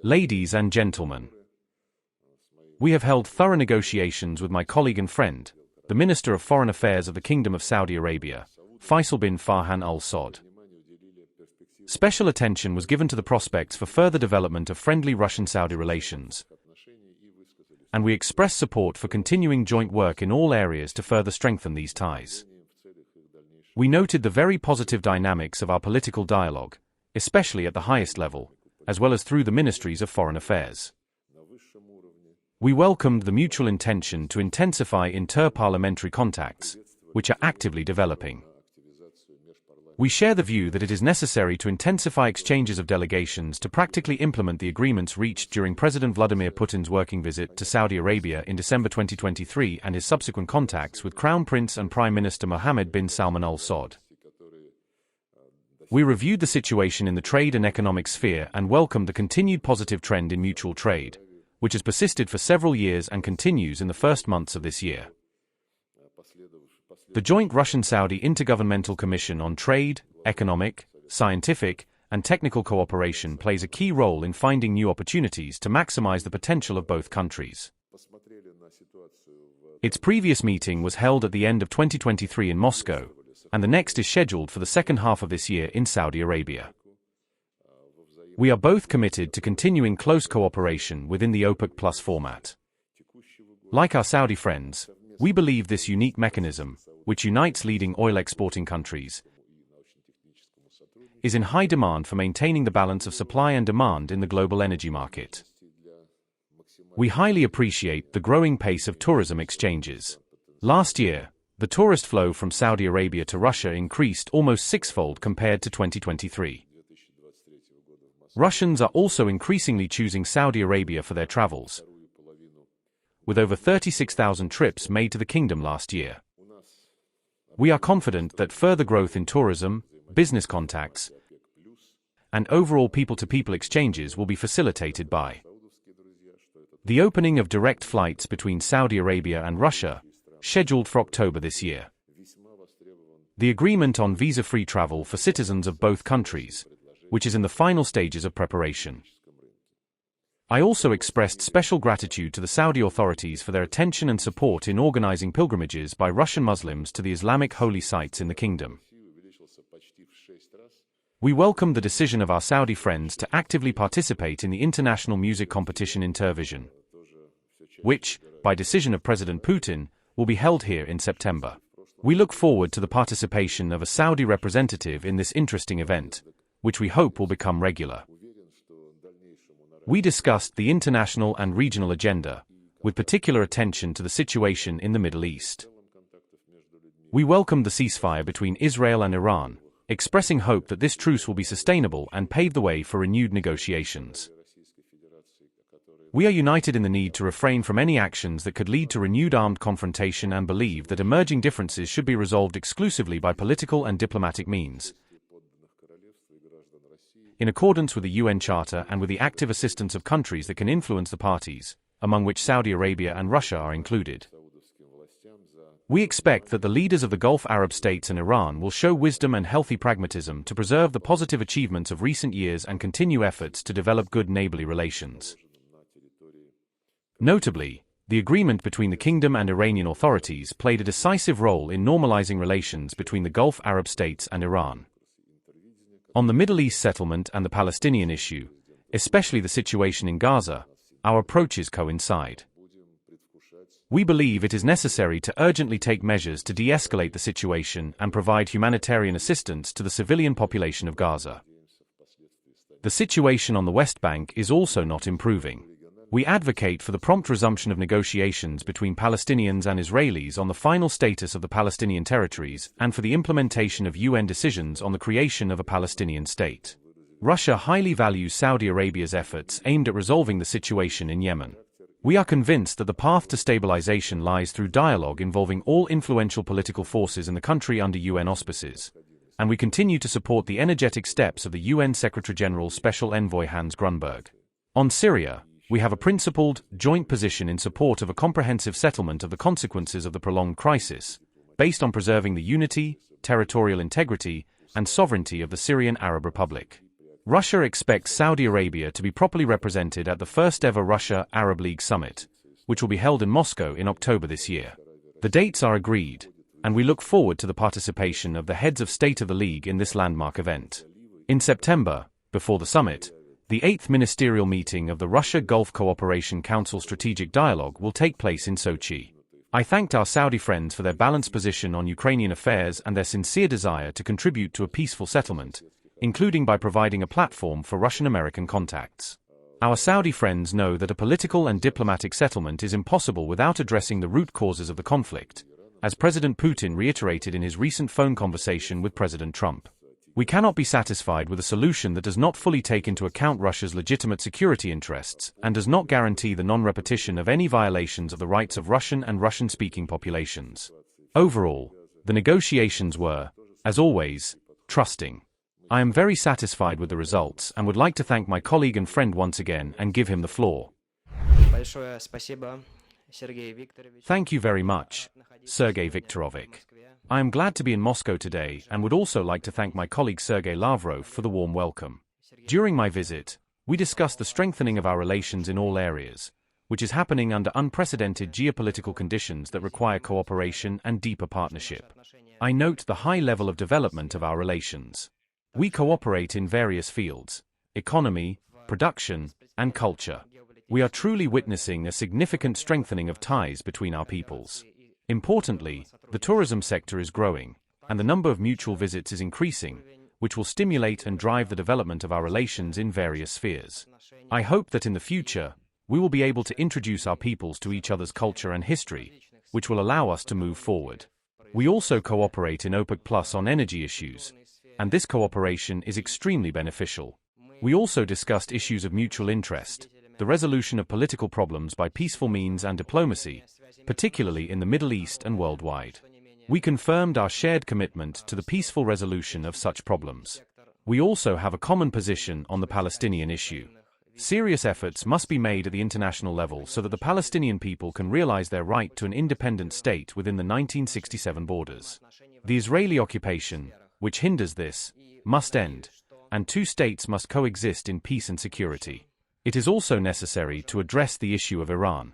Ladies and gentlemen, we have held thorough negotiations with my colleague and friend, the Minister of Foreign Affairs of the Kingdom of Saudi Arabia, Faisal bin Farhan Al Saud. Special attention was given to the prospects for further development of friendly Russian-Saudi relations, and we expressed support for continuing joint work in all areas to further strengthen these ties. We noted the very positive dynamics of our political dialogue, especially at the highest level, as well as through the Ministries of Foreign Affairs. We welcomed the mutual intention to intensify inter-parliamentary contacts, which are actively developing. We share the view that it is necessary to intensify exchanges of delegations to practically implement the agreements reached during President Vladimir Putin's working visit to Saudi Arabia in December 2023 and his subsequent contacts with Crown Prince and Prime Minister Mohammed bin Salman Al Saud. We reviewed the situation in the trade and economic sphere and welcomed the continued positive trend in mutual trade, which has persisted for several years and continues in the first months of this year. The joint Russian-Saudi Intergovernmental Commission on Trade, Economic, Scientific, and Technical Cooperation plays a key role in finding new opportunities to maximize the potential of both countries. Its previous meeting was held at the end of 2023 in Moscow, and the next is scheduled for the second half of this year in Saudi Arabia. We are both committed to continuing close cooperation within the OPEC+ format. Like our Saudi friends, we believe this unique mechanism, which unites leading oil-exporting countries, is in high demand for maintaining the balance of supply and demand in the global energy market. We highly appreciate the growing pace of tourism exchanges. Last year, the tourist flow from Saudi Arabia to Russia increased almost sixfold compared to 2023. Russians are also increasingly choosing Saudi Arabia for their travels, with over 36,000 trips made to the kingdom last year. We are confident that further growth in tourism, business contacts, and overall people-to-people exchanges will be facilitated by the opening of direct flights between Saudi Arabia and Russia, scheduled for October this year. The agreement on visa-free travel for citizens of both countries, which is in the final stages of preparation. I also expressed special gratitude to the Saudi authorities for their attention and support in organizing pilgrimages by Russian Muslims to the Islamic holy sites in the kingdom. We welcome the decision of our Saudi friends to actively participate in the international music competition Intervision, which, by decision of President Putin, will be held here in September. We look forward to the participation of a Saudi representative in this interesting event, which we hope will become regular. We discussed the international and regional agenda, with particular attention to the situation in the Middle East. We welcomed the ceasefire between Israel and Iran, expressing hope that this truce will be sustainable and pave the way for renewed negotiations. We are united in the need to refrain from any actions that could lead to renewed armed confrontation and believe that emerging differences should be resolved exclusively by political and diplomatic means, in accordance with the UN Charter and with the active assistance of countries that can influence the parties, among which Saudi Arabia and Russia are included. We expect that the leaders of the Gulf Arab states and Iran will show wisdom and healthy pragmatism to preserve the positive achievements of recent years and continue efforts to develop good neighborly relations. Notably, the agreement between the kingdom and Iranian authorities played a decisive role in normalizing relations between the Gulf Arab states and Iran. On the Middle East settlement and the Palestinian issue, especially the situation in Gaza, our approaches coincide. We believe it is necessary to urgently take measures to de-escalate the situation and provide humanitarian assistance to the civilian population of Gaza. The situation on the West Bank is also not improving. We advocate for the prompt resumption of negotiations between Palestinians and Israelis on the final status of the Palestinian territories and for the implementation of UN decisions on the creation of a Palestinian state. Russia highly values Saudi Arabia's efforts aimed at resolving the situation in Yemen. We are convinced that the path to stabilization lies through dialogue involving all influential political forces in the country under UN auspices, and we continue to support the energetic steps of the UN Secretary-General's Special Envoy Hans Grunberg. On Syria, we have a principled, joint position in support of a comprehensive settlement of the consequences of the prolonged crisis, based on preserving the unity, territorial integrity, and sovereignty of the Syrian Arab Republic. Russia expects Saudi Arabia to be properly represented at the first-ever Russia-Arab League summit, which will be held in Moscow in October this year. The dates are agreed, and we look forward to the participation of the heads of state of the League in this landmark event. In September, before the summit, the 8th ministerial meeting of the Russia-Gulf Cooperation Council Strategic Dialogue will take place in Sochi. I thanked our Saudi friends for their balanced position on Ukrainian affairs and their sincere desire to contribute to a peaceful settlement, including by providing a platform for Russian-American contacts. Our Saudi friends know that a political and diplomatic settlement is impossible without addressing the root causes of the conflict, as President Putin reiterated in his recent phone conversation with President Trump. We cannot be satisfied with a solution that does not fully take into account Russia's legitimate security interests and does not guarantee the non-repetition of any violations of the rights of Russian and Russian-speaking populations. Overall, the negotiations were, as always, trusting. I am very satisfied with the results and would like to thank my colleague and friend once again and give him the floor. Thank you very much, Sergei Viktorovich. I am glad to be in Moscow today and would also like to thank my colleague Sergei Lavrov for the warm welcome. During my visit, we discussed the strengthening of our relations in all areas, which is happening under unprecedented geopolitical conditions that require cooperation and deeper partnership. I note the high level of development of our relations. We cooperate in various fields: economy, production, and culture. We are truly witnessing a significant strengthening of ties between our peoples. Importantly, the tourism sector is growing, and the number of mutual visits is increasing, which will stimulate and drive the development of our relations in various spheres. I hope that in the future, we will be able to introduce our peoples to each other's culture and history, which will allow us to move forward. We also cooperate in OPEC+ on energy issues, and this cooperation is extremely beneficial. We also discussed issues of mutual interest, the resolution of political problems by peaceful means and diplomacy, particularly in the Middle East and worldwide. We confirmed our shared commitment to the peaceful resolution of such problems. We also have a common position on the Palestinian issue. Serious efforts must be made at the international level so that the Palestinian people can realize their right to an independent state within the 1967 borders. The Israeli occupation, which hinders this, must end, and two states must coexist in peace and security. It is also necessary to address the issue of Iran.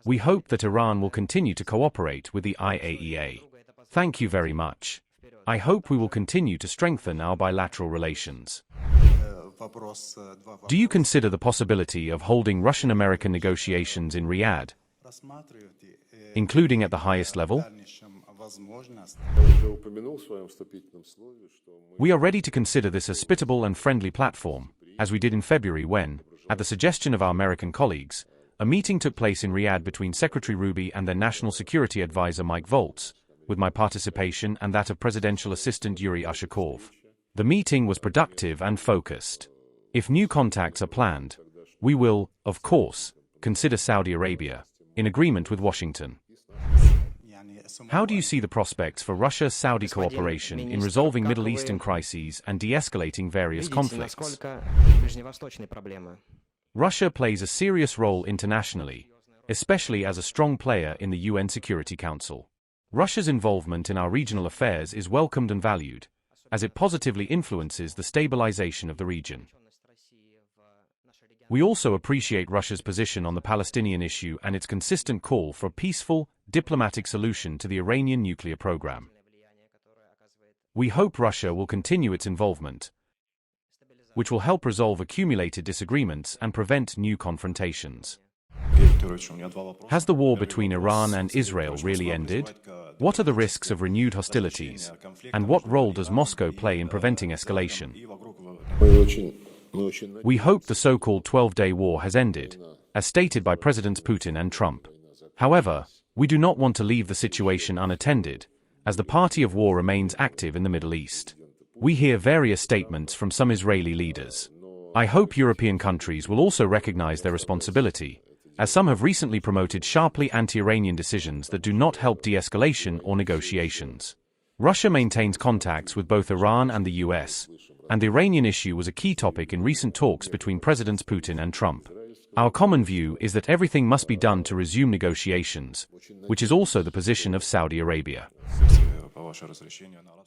We hope that Iran will continue to cooperate with the IAEA. Thank you very much. I hope we will continue to strengthen our bilateral relations. Do you consider the possibility of holding Russian-American negotiations in Riyadh, including at the highest level? We are ready to consider this a hospitable and friendly platform, as we did in February when, at the suggestion of our American colleagues, a meeting took place in Riyadh between Secretary Ruby and their National Security Advisor Mike Voltz, with my participation and that of Presidential Assistant Yuri Ushakov. The meeting was productive and focused. If new contacts are planned, we will, of course, consider Saudi Arabia, in agreement with Washington. How do you see the prospects for Russia-Saudi cooperation in resolving Middle Eastern crises and de-escalating various conflicts? Russia plays a serious role internationally, especially as a strong player in the UN Security Council. Russia's involvement in our regional affairs is welcomed and valued, as it positively influences the stabilization of the region. We also appreciate Russia's position on the Palestinian issue and its consistent call for a peaceful, diplomatic solution to the Iranian nuclear program. We hope Russia will continue its involvement, which will help resolve accumulated disagreements and prevent new confrontations. Has the war between Iran and Israel really ended? What are the risks of renewed hostilities? And what role does Moscow play in preventing escalation? We hope the so-called 12-day war has ended, as stated by Presidents Putin and Trump. However, we do not want to leave the situation unattended, as the party of war remains active in the Middle East. We hear various statements from some Israeli leaders. I hope European countries will also recognize their responsibility, as some have recently promoted sharply anti-Iranian decisions that do not help de-escalation or negotiations. Russia maintains contacts with both Iran and the US, and the Iranian issue was a key topic in recent talks between Presidents Putin and Trump. Our common view is that everything must be done to resume negotiations, which is also the position of Saudi Arabia.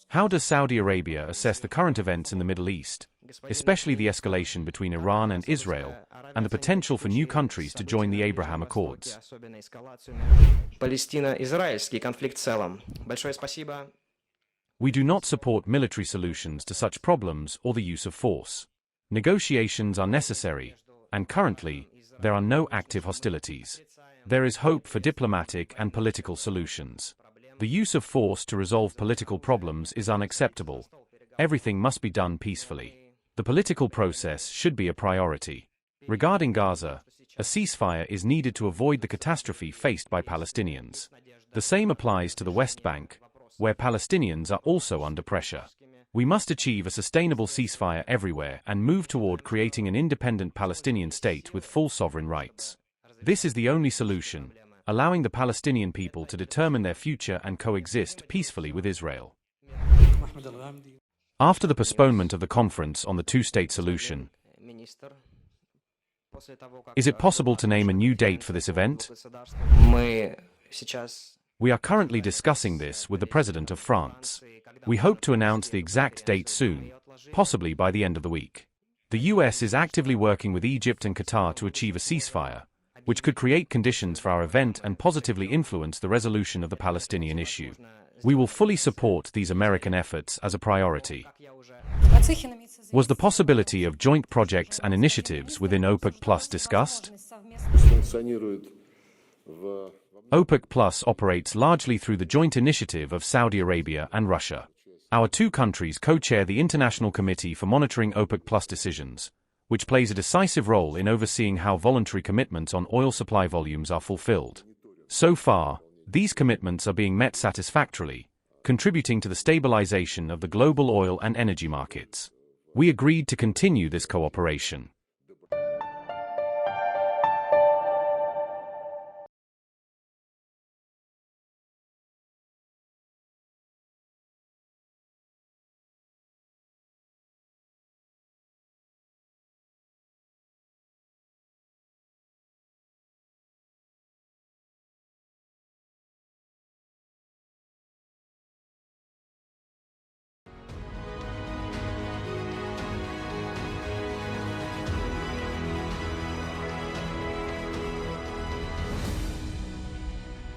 How does Saudi Arabia assess the current events in the Middle East, especially the escalation between Iran and Israel, and the potential for new countries to join the Abraham Accords. Палестино-израильский конфликт в целом. Большое спасибо. We do not support military solutions to such problems or the use of force. Negotiations are necessary, and currently, there are no active hostilities. There is hope for diplomatic and political solutions. The use of force to resolve political problems is unacceptable. Everything must be done peacefully. The political process should be a priority. Regarding Gaza, a ceasefire is needed to avoid the catastrophe faced by Palestinians. The same applies to the West Bank, where Palestinians are also under pressure. We must achieve a sustainable ceasefire everywhere and move toward creating an independent Palestinian state with full sovereign rights. This is the only solution, allowing the Palestinian people to determine their future and coexist peacefully with Israel. After the postponement of the conference on the two-state solution, is it possible to name a new date for this event? We are currently discussing this with the President of France. We hope to announce the exact date soon, possibly by the end of the week. The US is actively working with Egypt and Qatar to achieve a ceasefire, which could create conditions for our event and positively influence the resolution of the Palestinian issue. We will fully support these American efforts as a priority. Was the possibility of joint projects and initiatives within OPEC Plus discussed? OPEC Plus operates largely through the joint initiative of Saudi Arabia and Russia. Our two countries co-chair the International Committee for Monitoring OPEC Plus decisions, which plays a decisive role in overseeing how voluntary commitments on oil supply volumes are fulfilled. So far, these commitments are being met satisfactorily, contributing to the stabilization of the global oil and energy markets. We agreed to continue this cooperation.